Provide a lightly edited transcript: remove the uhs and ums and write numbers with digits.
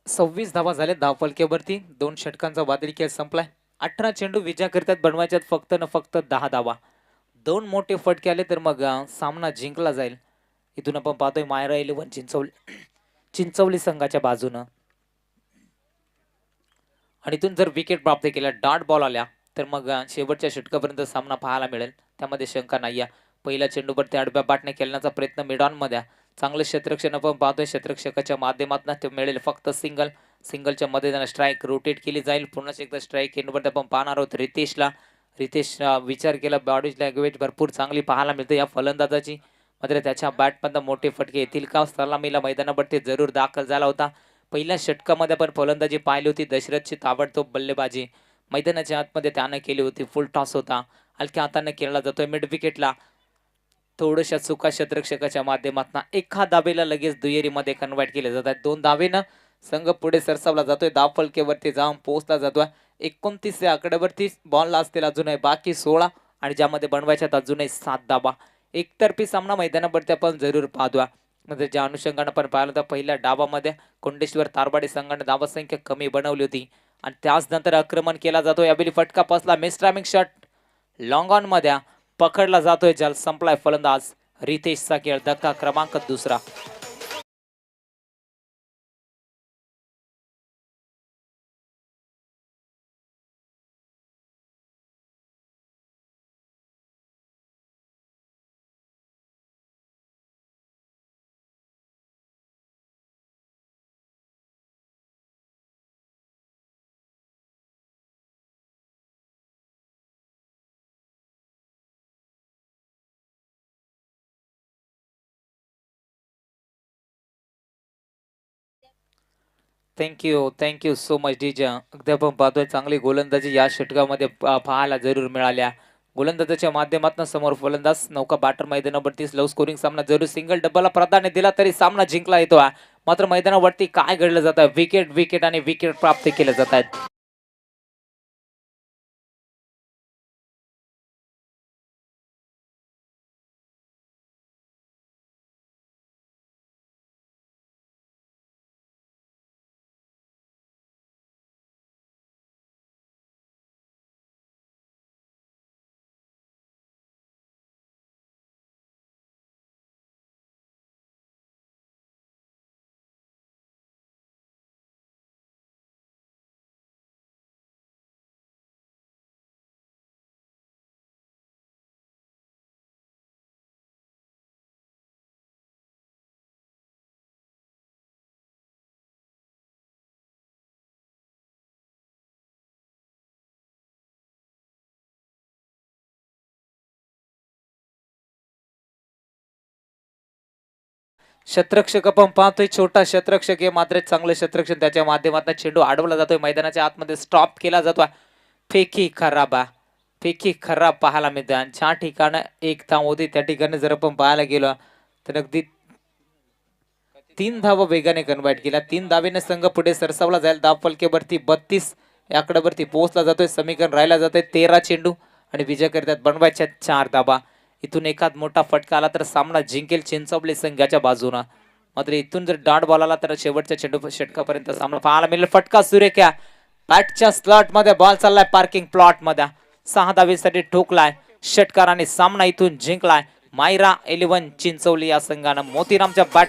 26 धावा झाल्या धावफलक्यावरती. 2 षटकांचा वादळी खेळ संपलाय. 18 चेंडू विजय करतात बनवायच्यात फक्त न फक्त 10 धावा. 2 मोठे फटके आले तर मग सामना जिंकला जाईल. इथून आपण पाहतोय मायरा 11 चिंचवली संघाच्या बाजूनं. आणि इथून जर विकेट प्राप्त केल्या, डॉट बॉल आल्या तर मग शेवटच्या षटकापर्यंत सामना पाहायला मिळेल, त्यामध्ये शंका नाही. पहिल्या चेंडूवर ते आडव्या बाटने खेळण्याचा प्रयत्न मिडॉन मध्ये. चांगले क्षेत्ररक्षण आपण पाहतोय. क्षेत्ररक्षकाच्या माध्यमातून ते मिळेल फक्त सिंगलच्या मध्ये त्यांना स्ट्राईक रोटेट केली जाईल. पुन्हा एकदा स्ट्राईक एंडवर आपण पाहणार आहोत रितेश विचार केला. बॉडी लँग्वेज भरपूर चांगली पाहायला मिळते या फलंदाजाची. मात्र त्याच्या बॅटमधून मोठे फटके येतील का? सलामीला मैदानावरती जरूर दाखल झाला होता. पहिल्या षटकामध्ये आपण फलंदाजी पाहिली होती. दशरथची ताबडतोब बल्लेबाजी मैदानाच्या आतमध्ये त्यानं केली होती. फुल टॉस होता. हलक्या हाताने खेळला जातोय. मिड विकेटला थोड्याशा चुका क्षेत्ररक्षकाच्या माध्यमातून एका धावेला लगेच दुहेरीमध्ये कन्वर्ट केले जातात. 2 धावेनं संघ पुढे सरसावला जातोय. धावफलकेवरती जाऊन पोहोचला जातोय. 29 या आकड्यावरती बॉलला असतील अजूनही बाकी 16 आणि ज्यामध्ये बनवायच्यात अजूनही 7 धावा. एकतर्फी सामना मैदानावरती आपण जरूर पाहतोय. म्हणजे ज्या अनुषंगाने आपण पाहिलं तर पहिल्या डावामध्ये कोंडेश्वर तारवाडे संघाने धावसंख्या कमी बनवली होती आणि त्याच नंतर आक्रमण केला जातोय. यावेळी फटका पसला. Miss timing shot long on मध्ये पकडला जातोय. जल संपलाय फलंदाज रितेशचा खेळ. धक्का क्रमांक 2. Thank you so much DJ. अगदी आपण पाहतोय चांगली गोलंदाजी या षटकामध्ये पाहायला जरूर मिळाल्या. गोलंदाजाच्या माध्यमातून समोर फलंदाज नौका बॅटर मैदानावरती लो स्कोरिंग सामना जरूर सिंगल डबलला प्राधान्य दिला तरी सामना जिंकला येतो. मात्र मैदानावरती काय घडलं जात आहे? विकेट आणि विकेट प्राप्त केले जात आहेत. क्षेत्ररक्षक आपण पाहतोय. छोटा क्षेत्ररक्षक आहे मात्र चांगले क्षेत्ररक्षण त्याच्या माध्यमातून चेंडू अडवला जातोय. मैदानाच्या आतमध्ये स्टॉप केला जातोय. फेकी खराब पाहायला मिळते. आणि ज्या ठिकाणी एक धाव होती त्या ठिकाणी जर आपण पाहायला गेलो तर अगदी 3 धावा वेगाने कन्वर्ट केला. 3 धावेने संघ पुढे सरसावला जाईल. धावफलकेवरती 32 या आकड्यावरती पोहोचला जातोय. समीकरण राहिला जातोय 13 चेंडू आणि विजय करतात बनवायच्या 4 धावा. इथून एखाद मोठा फटका आला तर सामना जिंकेल चिंचवली संघाच्या बाजूनं. मात्र इथून जर डॉट बॉल आला तर शेवटच्या चेंडू षटकापर्यंत सामना पाहायला मिळेल. फटका सुरेख्या बॅटच्या स्लॉट मध्ये बॉल चाललाय पार्किंग प्लॉट मध्ये. 6 धावेसाठी ठोकलाय षटकाराने. सामना इथून जिंकलाय मायरा 11 चिंचवली या संघानं. मोतीरामच्या बॅट